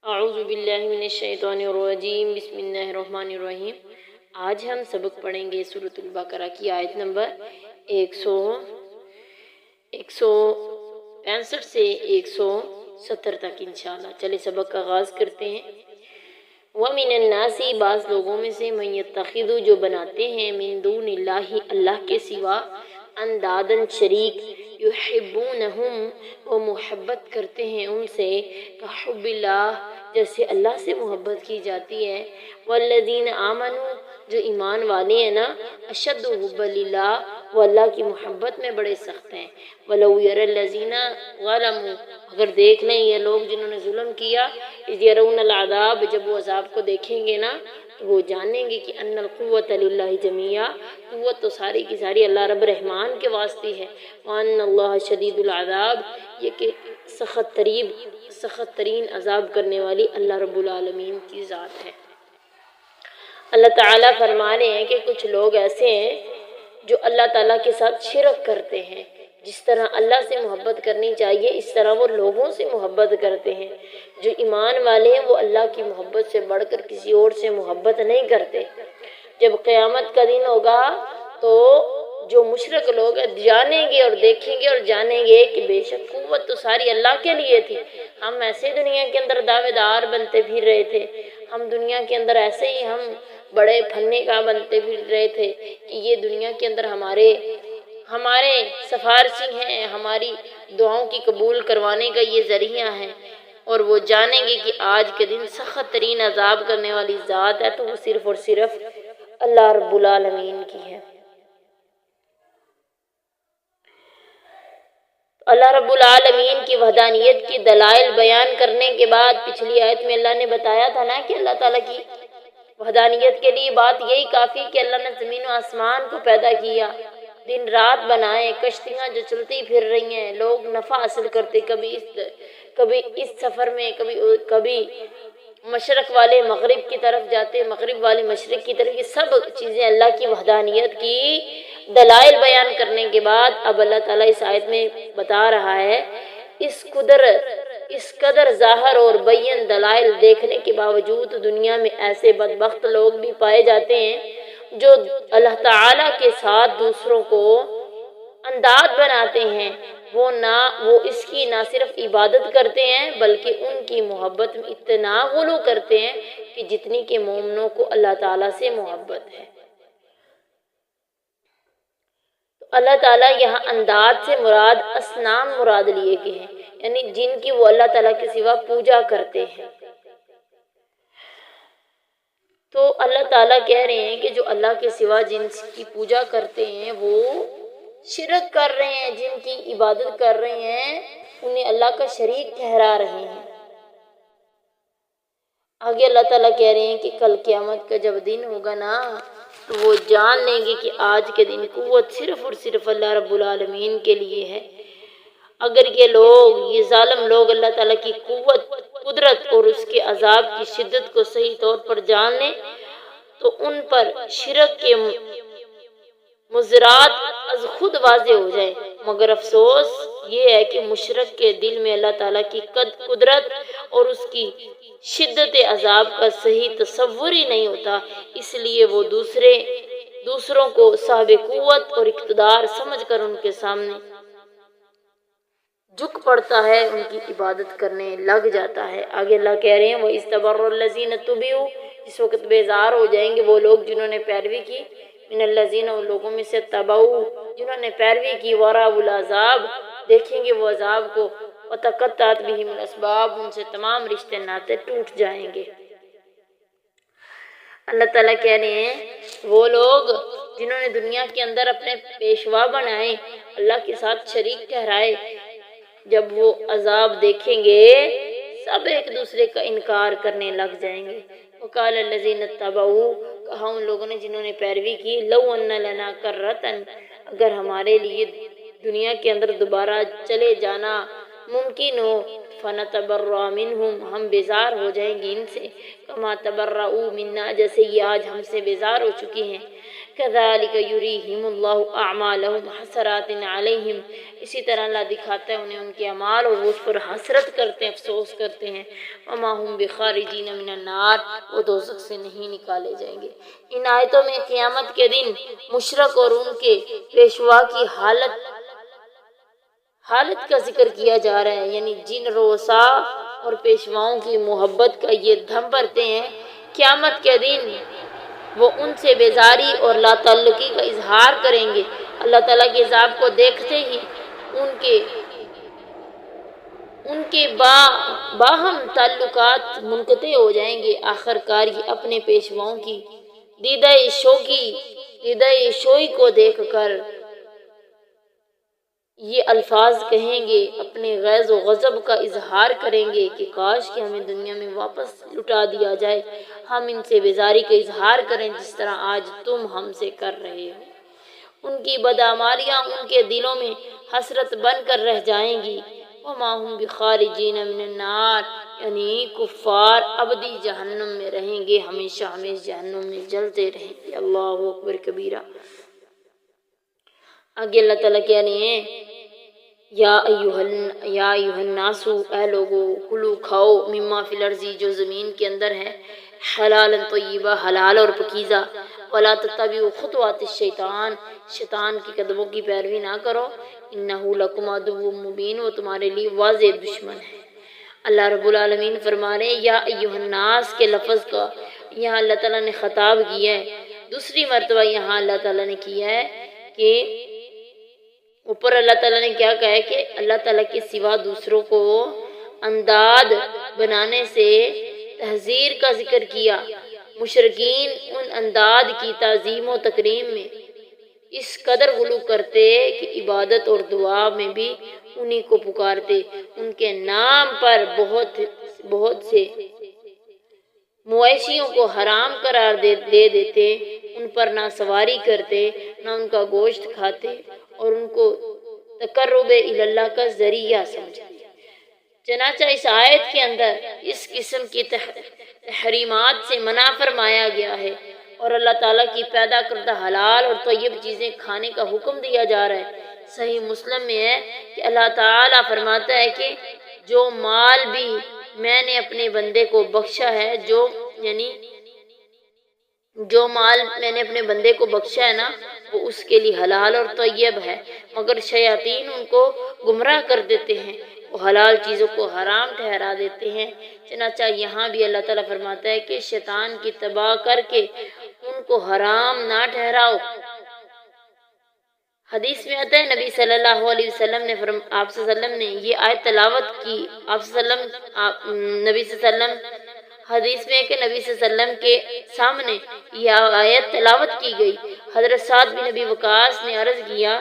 اعوذ باللہ من الشیطان الرجیم، بسم اللہ الرحمن الرحیم۔ آج ہم سبق پڑھیں گے سورۃ البقرہ کی آیت نمبر 165 سے 170 تک انشاءاللہ۔ چلے سبق کا آغاز کرتے ہیں۔ وَمِنَ النَّاسِ، بعض لوگوں میں سے، مَن يَتَّخِذُ، جو بناتے ہیں، مِن دُونِ اللَّهِ، اللہ کے سوا، اندادن شریک، یحبونہم، وہ محبت کرتے ہیں ان سے، کحب اللہ، جیسے اللہ سے محبت کی جاتی ہے، والذین آمنوا، جو ایمان والے ہیں نا، اشد حب للہ، وہ اللہ کی محبت میں بڑے سخت ہیں۔ وَلَوْ يَرَى الَّذِينَ ظَلَمُوا، اگر دیکھ لیں یہ لوگ جنہوں نے ظلم کیا، اِذْ يَرَوْنَ الْعَذَابَ، جب وہ عذاب کو دیکھیں گے نا تو وہ جانیں گے کہ ان القوۃ للہ جمیعا، قوت تو ساری کی ساری اللہ رب رحمان کے واسطے ہے، وَأَنَّ اللَّهَ شَدِيدُ الْعَذَابِ، یہ کہ سخت ترین عذاب کرنے والی اللہ رب العالمین کی ذات ہے۔ اللہ تعالیٰ فرما رہے ہیں کہ کچھ لوگ ایسے ہیں جو اللہ تعالیٰ کے ساتھ شرک کرتے ہیں۔ جس طرح اللہ سے محبت کرنی چاہیے اس طرح وہ لوگوں سے محبت کرتے ہیں۔ جو ایمان والے ہیں وہ اللہ کی محبت سے بڑھ کر کسی اور سے محبت نہیں کرتے۔ جب قیامت کا دن ہوگا تو جو مشرک لوگ ہیں جانیں گے اور دیکھیں گے اور جانیں گے کہ بے شک قوت تو ساری اللہ کے لیے تھی، ہم ایسے دنیا کے اندر دعوے دار بنتے پھر رہے تھے، ہم دنیا کے اندر ایسے ہی ہم بڑے پھنے کا بنتے پھر رہے تھے کہ یہ دنیا کے اندر ہمارے سفارشی ہیں، ہماری دعاؤں کی قبول کروانے کا یہ ذریعہ ہے۔ اور وہ جانیں گے کہ آج کے دن سخت ترین عذاب کرنے والی ذات ہے تو وہ صرف اور صرف اللہ رب العالمین کی ہے۔ اللہ رب العالمین کی وحدانیت کی دلائل بیان کرنے کے بعد پچھلی آیت میں اللہ نے بتایا تھا نا کہ اللہ تعالیٰ کی وحدانیت کے لیے بات یہی کافی کہ اللہ نے زمین و آسمان کو پیدا کیا، دن رات بنائے، کشتیاں جو چلتی پھر رہی ہیں، لوگ نفع حاصل کرتے، کبھی اس سفر میں، کبھی مشرق والے مغرب کی طرف جاتے، مغرب والے مشرق کی طرف، یہ سب چیزیں اللہ کی وحدانیت کی دلائل بیان کرنے کے بعد اب اللہ تعالیٰ اس آیت میں بتا رہا ہے اس قدر ظاہر اور بین دلائل دیکھنے کے باوجود دنیا میں ایسے بدبخت لوگ بھی پائے جاتے ہیں جو اللہ تعالیٰ کے ساتھ دوسروں کو انداد بناتے ہیں، وہ اس کی نہ صرف عبادت کرتے ہیں بلکہ ان کی محبت میں اتنا غلو کرتے ہیں کہ جتنی کہ مومنوں کو اللہ تعالیٰ سے محبت ہے۔ اللہ تعالیٰ یہاں انداد سے مراد اصنام مراد لیے گئے ہیں، یعنی جن کی وہ اللہ تعالیٰ کے سوا پوجا کرتے ہیں۔ تو اللہ تعالیٰ کہہ رہے ہیں کہ جو اللہ کے سوا جن کی پوجا کرتے ہیں وہ شرک کر رہے ہیں، جن کی عبادت کر رہے ہیں انہیں اللہ کا شریک ٹھہرا رہے ہیں۔ آگے اللہ تعالیٰ کہہ رہے ہیں کہ کل قیامت کا جب دن ہوگا نا تو وہ جان لیں گے کہ آج کے دن قوت صرف اور صرف اللہ رب العالمین کے لیے ہے۔ اگر یہ ظالم لوگ اللہ تعالیٰ کی قدرت اور اس کے عذاب کی شدت کو صحیح طور پر جان لیں تو ان پر شرک کے مضرات از خود واضح ہو جائیں، مگر افسوس یہ ہے کہ مشرک کے دل میں اللہ تعالیٰ کی قدرت اور اس کی شدت عذاب کا صحیح تصور ہی نہیں ہوتا، اس لیے وہ دوسروں کو صاحب قوت اور اقتدار سمجھ کر ان کے سامنے جھک پڑتا ہے، ان کی عبادت کرنے لگ جاتا ہے۔ آگے اللہ کہہ رہے ہیں وَإِسْتَبَرَّ الَّذِينَ تُبِعُوا، جس وقت بیزار ہو جائیں گے وہ لوگ جنہوں نے پیروی کی، من الذین، ان لوگوں میں سے، تبعوا، جنہوں نے پیروی کی، وراء العذاب، دیکھیں گے وہ عذاب کو، وتقطعت بہم الاسباب، ان سے تمام رشتے ناطے ٹوٹ جائیں گے۔ اللہ تعالیٰ کہہ رہے ہیں وہ لوگ جنہوں نے دنیا کے اندر اپنے پیشوا بنائے، اللہ کے ساتھ شریک ٹھہرائے، جب وہ عذاب دیکھیں گے سب ایک دوسرے کا انکار کرنے لگ جائیں گے۔ وقال الذین اتبعوا، کہا ان لوگوں نے جنہوں نے پیروی کی، لو ان لنا کرۃ، اگر ہمارے لیے دنیا کے اندر دوبارہ چلے جانا ممکن ہو، فنتبرأ منہم، ہم بیزار ہو جائیں گے ان سے، کما تبرؤوا منا، جیسے یہ آج ہم سے بیزار ہو چکی ہیں۔ کذالک یریہم اللہ اعمالہم حسرات علیہم، اسی طرح اللہ دکھاتا ہے انہیں ان کے اعمال اور وہ اس پر حسرت کرتے ہیں، افسوس کرتے ہیں۔ وما ہم بخارجین من النار، وہ دوزخ سے نہیں نکالے جائیں گے۔ ان آیتوں میں قیامت کے دن مشرک اور ان کے پیشوا کی حالت کا ذکر کیا جا رہا ہے، یعنی جن روسا اور پیشواؤں کی محبت کا یہ دھم بھرتے ہیں، قیامت کے دن وہ ان سے بیزاری اور لا تعلقی کا اظہار کریں گے۔ اللہ تعالیٰ کے عذاب کو دیکھتے ہی ان کے باہم تعلقات منقطع ہو جائیں گے۔ آخر کار یہ اپنے پیشواؤں کی دیدہ شوئی کو دیکھ کر یہ الفاظ کہیں گے، اپنے غیظ و غضب کا اظہار کریں گے کہ کاش کہ ہمیں دنیا میں واپس لٹا دیا جائے، ہم ان سے بیزاری کا اظہار کریں جس طرح آج تم ہم سے کر رہے ہو۔ ان کی بدعمالیاں ان کے دلوں میں حسرت بن کر رہ جائیں گی۔ وما ہم بخارجین من النار، یعنی کفار ابدی جہنم میں رہیں گے، ہمیشہ جہنم میں جلتے رہیں گے۔ اللہ اکبر کبیرہ۔ آگے اللہ تعالیٰ کہہ رہے ہیں یا ایھا الناس، اے لوگو، کلو کھاؤ، مما فی الارض، جو زمین کے اندر ہے، حلالا طیبا، حلال اور پکیزہ، ولا تتبعوا خطوات الشیطان، شیطان کے قدموں کی پیروی نہ کرو، انہ لکم عدو مبین، وہ تمہارے لیے واضح دشمن ہے۔ اللہ رب العالمین فرما رہے ہیں یا ایھا الناس کے لفظ کا یہاں اللہ تعالیٰ نے خطاب کیا ہے، دوسری مرتبہ یہاں اللہ تعالیٰ نے کیا ہے کہ اوپر اللہ تعالیٰ نے کیا کہا ہے کہ اللہ تعالیٰ کے سوا دوسروں کو انداد بنانے سے تحذیر کا ذکر کیا۔ مشرکین ان انداد کی تعظیم و تکریم میں اس قدر غلو کرتے کہ عبادت اور دعا میں بھی انہی کو پکارتے، ان کے نام پر بہت سے مویشیوں کو حرام قرار دے دیتے، ان پر نہ سواری کرتے، نہ ان کا گوشت کھاتے اور ان کو تقرب اللہ کا ذریعہ سمجھتے۔ چنانچہ اس آیت کے اندر اس قسم کی تحریمات سے منع فرمایا گیا ہے اور اللہ تعالیٰ کی پیدا کردہ حلال اور طیب چیزیں کھانے کا حکم دیا جا رہا ہے۔ صحیح مسلم میں ہے کہ اللہ تعالیٰ فرماتا ہے کہ جو مال بھی میں نے اپنے بندے کو بخشا ہے، جو مال میں نے اپنے بندے کو بخشا ہے نا، وہ اس کے لیے حلال اور طیب ہے، مگر شیاطین ان کو گمراہ کر دیتے ہیں، وہ حلال چیزوں کو حرام ٹھہرا دیتے ہیں۔ چنانچہ یہاں بھی اللہ تعالیٰ فرماتا ہے کہ شیطان کی تباہ کر کے ان کو حرام نہ ٹھہراؤ۔ حدیث میں آتا ہے نبی صلی اللہ علیہ وسلم نے آپ صلی اللہ علیہ وسلم نے یہ آیت تلاوت کی، نبی صلی اللہ علیہ وسلم حدیث میں ہے کہ نبی صلی اللہ علیہ وسلم کے سامنے یہ آیت تلاوت کی گئی۔ حضرت سعد بن نبی وقاص نے عرض کیا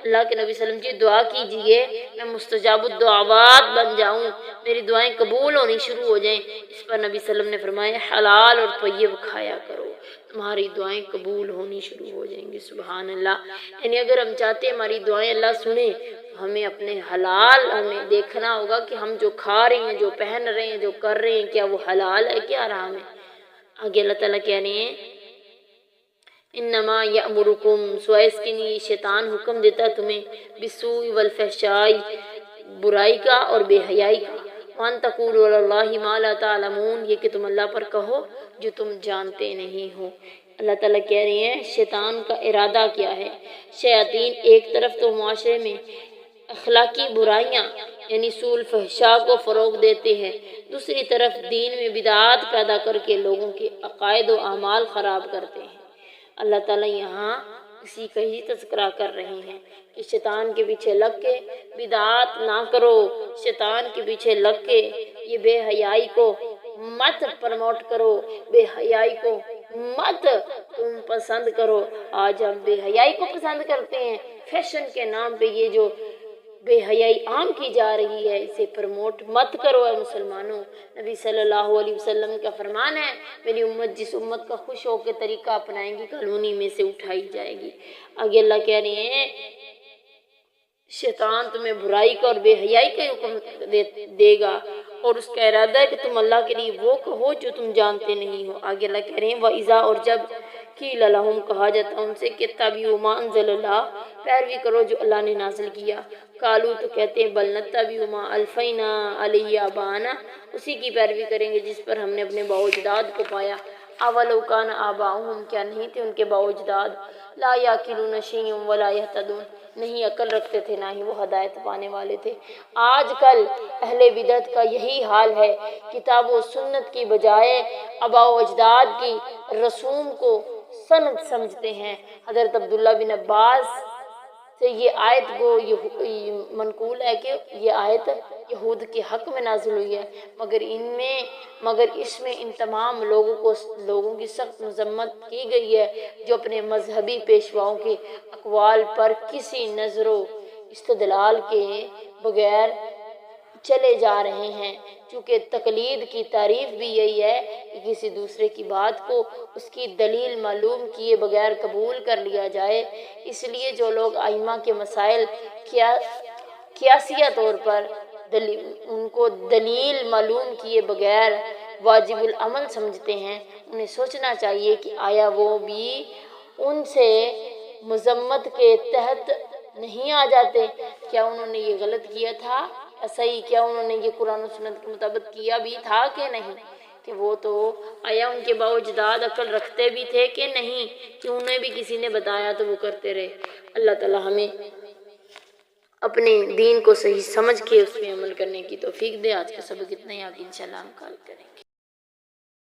اللہ کے نبی صلی اللہ علیہ وسلم جی دعا کیجئے میں مستجاب الدعوات بن جاؤں، میری دعائیں قبول ہونی شروع ہو جائیں۔ اس پر نبی صلی اللہ علیہ وسلم نے فرمایا حلال اور طیب کھایا کرو، تمہاری دعائیں قبول ہونی شروع ہو جائیں گی۔ سبحان اللہ۔ یعنی اگر ہم چاہتے ہیں ہماری دعائیں اللہ سنے، ہمیں اپنے حلال ہمیں دیکھنا ہوگا کہ ہم جو کھا رہے ہیں، جو پہن رہے ہیں، جو کر رہے ہیں، کیا وہ حلال ہے کیا حرام ہے۔ آگے اللہ تعالیٰ کہہ رہے ہیں انما یأمرکم، سوائے اس کے لیے شیطان حکم دیتا ہے تمہیں بالسوء والفحشاء، برائی کا اور بے حیائی کا، وان تقولوا علی اللہ ما لا تعلمون، یہ کہ تم اللہ پر کہو جو تم جانتے نہیں ہو۔ اللہ تعالیٰ کہہ رہے ہیں شیطان کا ارادہ کیا ہے۔ شیاطین ایک طرف تو معاشرے میں اخلاقی برائیاں یعنی سوء الفحشاء کو فروغ دیتے ہیں، دوسری طرف دین میں بدعات پیدا کر کے لوگوں کے عقائد و اعمال خراب کرتے ہیں۔ اللہ تعالیٰ یہاں اسی کا ہی تذکرہ کر رہے ہیں کہ شیطان کے پیچھے لگ کے بدعات نہ کرو، شیطان کے پیچھے لگ کے یہ بے حیائی کو مت پروموٹ کرو، بے حیائی کو مت تم پسند کرو۔ آج ہم بے حیائی کو پسند کرتے ہیں، فیشن کے نام پہ یہ جو بے حیائی عام کی جا رہی ہے اسے پروموٹ مت کرو اے مسلمانوں۔ نبی صلی اللہ علیہ وسلم کا فرمان ہے میری امت جس امت کا خوش ہو کے طریقہ اپنائیں گی کالونی میں سے اٹھائی جائے گی۔ آگے اللہ کہہ رہے ہیں شیطان تمہیں برائی کا اور بے حیائی کا حکم دے گا اور اس کا ارادہ ہے کہ تم اللہ کے لیے وہ کہو جو تم جانتے نہیں ہو۔ آگے اللہ کہہ رہے ہیں وَإِذَا، اور جب قیل لہم کہا جاتا ان سے کہ تبعوا ما انزل اللہ پیروی کرو جو اللہ نے نازل کیا، قالوا تو کہتے ہیں بل نتبع ما الفینا علیہ آباءنا اسی کی پیروی کریں گے جس پر ہم نے اپنے باء و اجداد کو پایا، اولو کان آباؤہم کیا نہیں تھے ان کے باء و اجداد لا یاقلون شیئا ولا یہتدون نہیں عقل رکھتے تھے نہ ہی وہ ہدایت پانے والے تھے۔ آج کل اہل بدعت کا یہی حال ہے، کتاب و سنت کی بجائے آباء و اجداد کی رسوم کو سند سمجھتے ہیں۔ حضرت عبداللہ بن عباس سے یہ آیت کو منقول ہے کہ یہ آیت یہود کے حق میں نازل ہوئی ہے، مگر اس میں ان تمام لوگوں کی سخت مذمت کی گئی ہے جو اپنے مذہبی پیشواؤں کے اقوال پر کسی نظر و استدلال کے بغیر چلے جا رہے ہیں، چونکہ تقلید کی تعریف بھی یہی ہے کہ کسی دوسرے کی بات کو اس کی دلیل معلوم کیے بغیر قبول کر لیا جائے۔ اس لیے جو لوگ ائمہ کے مسائل قیاسیہ طور پر ان کو دلیل معلوم کیے بغیر واجب العمل سمجھتے ہیں، انہیں سوچنا چاہیے کہ آیا وہ بھی ان سے مذمت کے تحت نہیں آ جاتے؟ کیا انہوں نے یہ غلط کیا تھا صحیح؟ کیا انہوں نے یہ قرآن و سنت کے مطابق کیا بھی تھا کہ نہیں؟ کہ وہ تو آیا ان کے باء و اجداد عقل رکھتے بھی تھے کہ نہیں کہ انہیں بھی کسی نے بتایا تو وہ کرتے رہے؟ اللہ تعالی ہمیں اپنے دین کو صحیح سمجھ کے اس میں عمل کرنے کی توفیق دے۔ آج کا سبق اتنا ہی، آگے انشاءاللہ ہم کل کریں گے۔